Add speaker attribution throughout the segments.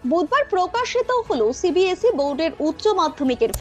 Speaker 1: বুধবার প্রকাশিত হলো সিবিএসই বোর্ডের উচ্চ মাধ্যমিকের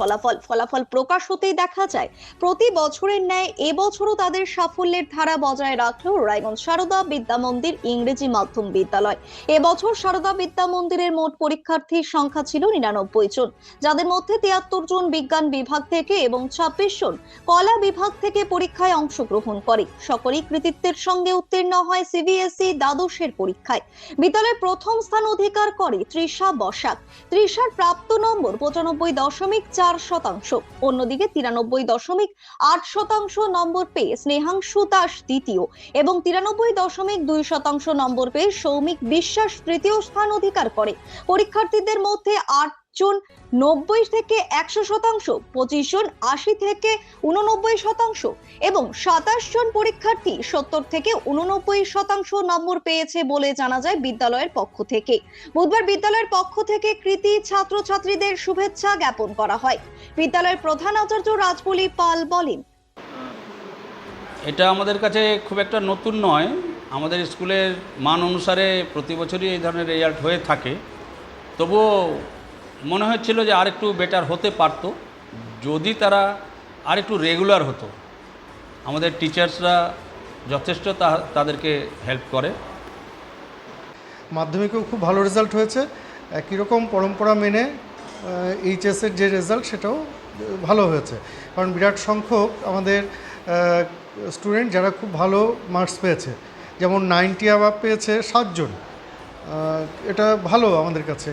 Speaker 1: ফলাফল প্রকাশ হতেই দেখা যায় প্রতি বছরের ন্যায় এবছরও তাদের সাফল্যের ধারা বজায় রাখলো রায়গঞ্জ সারদা বিদ্যা মন্দির ইংরেজি মাধ্যম বিদ্যালয়। এবছর সারদা বিদ্যা মন্দিরের মোট পরীক্ষার্থীর সংখ্যা ছিল 99 জন, যাদের মধ্যে 73 জন বিজ্ঞান বিভাগ থেকে এবং 26 জন কলা বিভাগ থেকে পরীক্ষায় অংশগ্রহণ করে। সকলেই কৃতিত্বের সঙ্গে উত্তীর্ণ হয় সিবিএসই দ্বাদশের পরীক্ষায়। বিদ্যালয়ের প্রথম স্থান অধিকার করে তৃষা বসাক। তৃষার প্রাপ্ত নম্বর 95.4%। অন্যদিকে 93.8% নম্বর পেয়ে স্নেহাংশু দাস দ্বিতীয় এবং 93.2% নম্বর পেয়ে সৌমিক বিশ্বাস তৃতীয় স্থান অধিকার করে। পরীক্ষার্থীদের মধ্যে 8 জন 90 থেকে 100%, 25 জন 80 থেকে 89% এবং 27 জন পরীক্ষার্থী 70 থেকে 89% নম্বর পেয়েছে বলে জানা যায় বিদ্যালয়ের পক্ষ থেকে। বুধবার বিদ্যালয়ের পক্ষ থেকে কৃতী ছাত্রছাত্রীদের শুভেচ্ছা জ্ঞাপন করা হয়। বিদ্যালয়ের প্রধান আচার্য রাজবলি পাল বলেন,
Speaker 2: এটা আমাদের কাছে খুব একটা নতুন নয়। আমাদের স্কুলের মান অনুসারে প্রতি বছরই এই ধরনের রেজাল্ট হয়ে থাকে। তবুও মনে হচ্ছিল যে আরেকটু বেটার হতে পারত যদি তারা আরেকটু রেগুলার হতো। আমাদের টিচার্সরা যথেষ্ট তাদেরকে হেল্প করে।
Speaker 3: মাধ্যমিকেও খুব ভালো রেজাল্ট হয়েছে। একই রকম পরম্পরা মেনে এইচএসের যে রেজাল্ট সেটাও ভালো হয়েছে, কারণ বিরাট সংখ্যক আমাদের স্টুডেন্ট যারা খুব ভালো মার্কস পেয়েছে, যেমন 90 অ্যাবাভ পেয়েছে 7 জন। এটা ভালো আমাদের কাছে।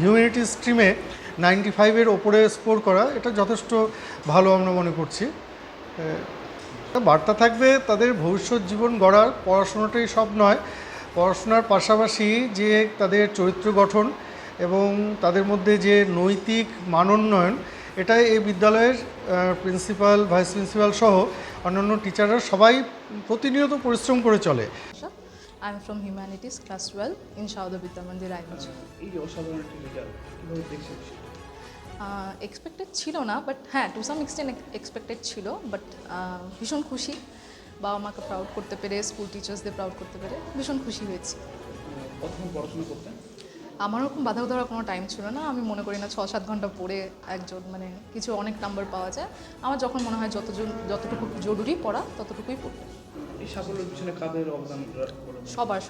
Speaker 3: হিউম্যানিটি স্ট্রিমে 95-এর ওপরে স্কোর করা এটা যথেষ্ট ভালো আমরা মনে করছি। বার্তা থাকবে তাদের ভবিষ্যৎ জীবন গড়ার, পড়াশোনাটাই সব নয়, পড়াশোনার পাশাপাশি যে তাদের চরিত্র গঠন এবং তাদের মধ্যে যে নৈতিক মানোন্নয়ন, এটা এই বিদ্যালয়ের প্রিন্সিপাল, ভাইস প্রিন্সিপাল সহ অন্যান্য টিচাররা সবাই প্রতিনিয়ত পরিশ্রম করে চলে।
Speaker 4: I am from Humanities, Class 12 in Saurda Vidya Mandir, Rayganj.
Speaker 5: এই যে অসাধারণ একটি রেজাল্ট কীভাবে দেখছেন?
Speaker 4: এক্সপেক্টেড ছিল না, বাট হ্যাঁ টু সাম এক্সটেন্ট এক্সপেক্টেড ছিল, বাট ভীষণ খুশি। বাবা মাকে প্রাউড করতে পেরে, স্কুল টিচার্সদের প্রাউড করতে পেরে ভীষণ খুশি হয়েছি।
Speaker 5: কতক্ষণ পড়াশোনা করতেন?
Speaker 4: আমার ওরকম বাধা ধরার কোনো টাইম ছিল না। আমি মনে করি না 6-7 ঘন্টা পড়ে একজন কিছু অনেক নাম্বার পাওয়া যায়। আমার যখন মনে হয় যতটুকু জরুরি পড়া ততটুকুই পড়তে।
Speaker 5: এই সাফল্যের পিছনে কাদের অবদান?
Speaker 4: সবার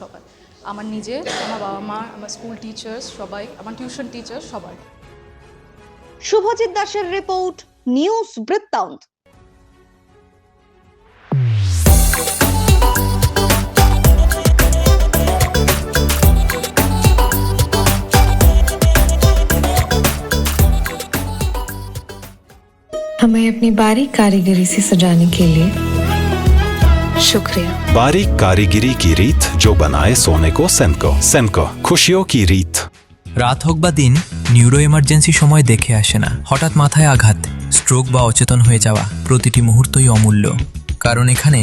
Speaker 4: আমার নিজের, আমার বাবা মা, আমার স্কুল টিচার্স সবাই, আমার টিউশন টিচার সবার।
Speaker 1: শুভজিৎ দাসের রিপোর্ট, নিউজ বৃত্তান্ত।
Speaker 6: हमें अपनी बारीक कारीगरी से सजाने के लिए शुक्रिया।
Speaker 7: बारीक कारीगरी की रीत जो बनाए सोने को सेनको खुशियों की रीत।
Speaker 8: রাত হোক বা দিন, নিউরো এমার্জেন্সি সময় দেখে আসে না। হঠাৎ মাথায় আঘাত, স্ট্রোক বা অচেতন হয়ে যাওয়া, প্রতিটি মুহূর্তই অমূল্য, কারণ এখানে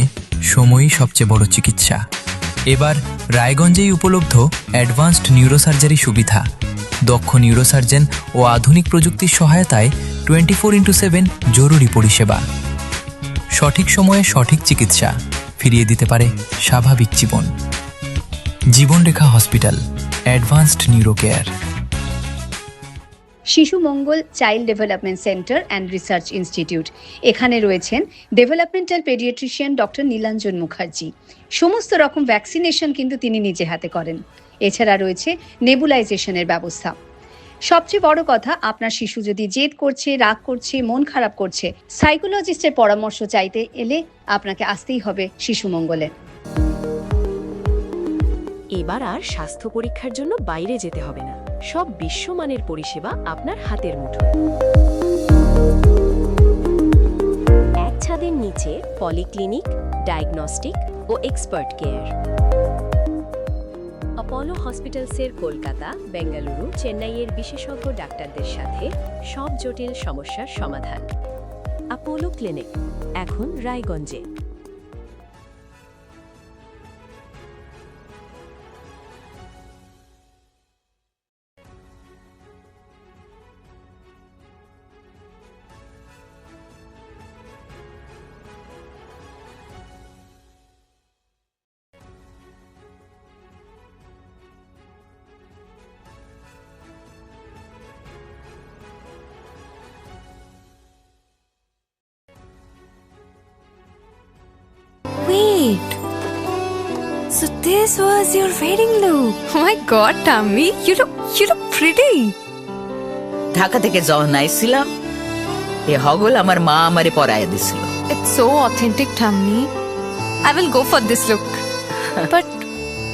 Speaker 8: সময়ই সবচেয়ে বড় চিকিৎসা। এবার রায়গঞ্জেই উপলব্ধ অ্যাডভান্সড নিউরোসার্জারি সুবিধা। দক্ষ নিউরোসার্জন ও আধুনিক প্রযুক্তির সহায়তায় 24x7 জরুরি পরিষেবা। সঠিক সময়ে সঠিক চিকিৎসা ফিরিয়ে দিতে পারে স্বাভাবিক জীবন। Jibanrekha hospital, advanced neuro care.
Speaker 9: Shishu Mangal child development centre and research institute, এখানে রয়েছেন developmental paediatrician doctor Nilanjan Mukherjee. সমস্ত রকম ভ্যাকসিনেশন কিন্তু তিনি নিজে হাতে করেন। এছাড়া রয়েছে নেবুলাইজেশনের ব্যবস্থা। সবচেয়ে বড় কথা, আপনার শিশু যদি জেদ করছে, রাগ করছে, মন খারাপ করছে, সাইকোলজিস্টের পরামর্শ চাইতে এলে আপনাকে আসতেই হবে শিশু মঙ্গলে।
Speaker 10: এবার আর স্বাস্থ্য পরীক্ষার জন্য বাইরে যেতে হবে না, সব বিশ্বমানের পরিষেবা আপনার হাতের মুঠোয়। এক ছাদের নিচে পলিক্লিনিক, ডায়াগনস্টিক ও এক্সপার্ট কেয়ার। অপোলো হসপিটালসের কলকাতা, বেঙ্গালুরু, চেন্নাইয়ের বিশেষজ্ঞ ডাক্তারদের সাথে সব জটিল সমস্যার সমাধান। অপোলো ক্লিনিক এখন রায়গঞ্জে।
Speaker 6: this was your wedding look. Oh my god, Tammy, you look pretty.
Speaker 11: Dhaka থেকে যখন আইছিলাম এ হগল আমার মা আমারে পরায় দিছিল।
Speaker 6: It's so authentic, Tammy. I will go for this look. But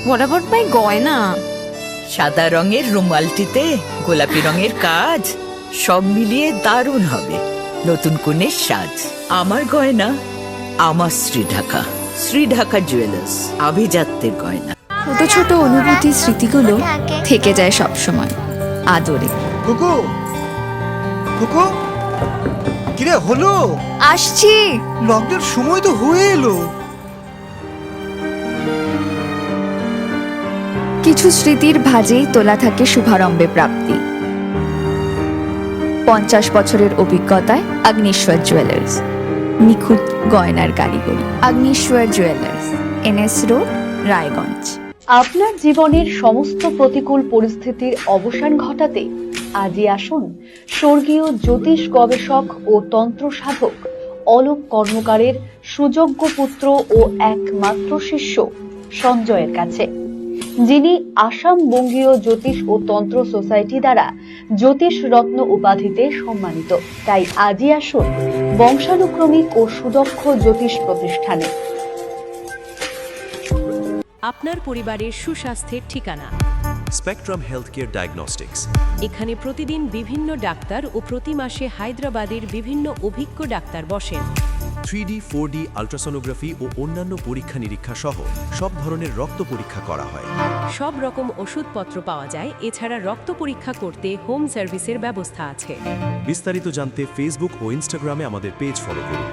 Speaker 6: what about my goina?
Speaker 11: সাদা রঙের রুমালটিতে গোলাপি রঙের কাজ, সব মিলিয়ে দারুণ হবে নতুন কনের সাজ। আমার গয়না আমার শ্রী ঢাকা জুয়েলার্স, আভিজাত্যের গয়না।
Speaker 6: ছোট ছোট অনুভূতি স্মৃতিগুলো থেকে যায় সব সময় আদরে।
Speaker 3: কুকু কুকু কিরে হলো?
Speaker 6: আসছি।
Speaker 3: লকডাউন সময় তো হয়ে এলো।
Speaker 6: কিছু স্মৃতির ভাজেই তোলা থাকে শুভারম্ভে প্রাপ্তি। 50 বছরের অভিজ্ঞতায় আগ্নেশ্বর জুয়েলার্স, নিখুঁত গয়নার কারিগরি। Agneshwar jewellers, NS road, Raiganj.
Speaker 9: আপনার জীবনের সমস্ত প্রতিকূল পরিস্থিতির অবসান ঘটাতে আজই আসুন স্বর্গীয় জ্যোতিষ গবেষক ও তন্ত্র সাধক অলোক কর্মকারের সুযোগ্য পুত্র ও একমাত্র শিষ্য সঞ্জয়ের কাছে, যিনি আসাম বঙ্গীয় জ্যোতিষ ও তন্ত্র সোসাইটি দ্বারা জ্যোতিষ রত্ন উপাধিতে সম্মানিত। তাই আজই আসুন বংশানুক্রমিক ও সুদক্ষ জ্যোতিষ প্রতিষ্ঠানে।
Speaker 10: আপনার পরিবারের সুস্বাস্থ্যের ঠিকানা
Speaker 7: স্পেকট্রাম হেলথকেয়ার ডায়াগনস্টিক্স।
Speaker 10: এখানে প্রতিদিন বিভিন্ন ডাক্তার ও প্রতি মাসে হায়দ্রাবাদের বিভিন্ন অভিজ্ঞ ডাক্তার বসেন।
Speaker 7: 3D, 4D আল্ট্রাসোনোগ্রাফি ও অন্যান্য পরীক্ষা নিরীক্ষা সহ সব ধরনের রক্ত পরীক্ষা করা হয়।
Speaker 10: সব রকম ওষুধপত্র পাওয়া যায়। এছাড়া রক্ত পরীক্ষা করতে হোম সার্ভিসের ব্যবস্থা আছে।
Speaker 7: বিস্তারিত জানতে ফেসবুক ও ইনস্টাগ্রামে আমাদের পেজ ফলো করুন।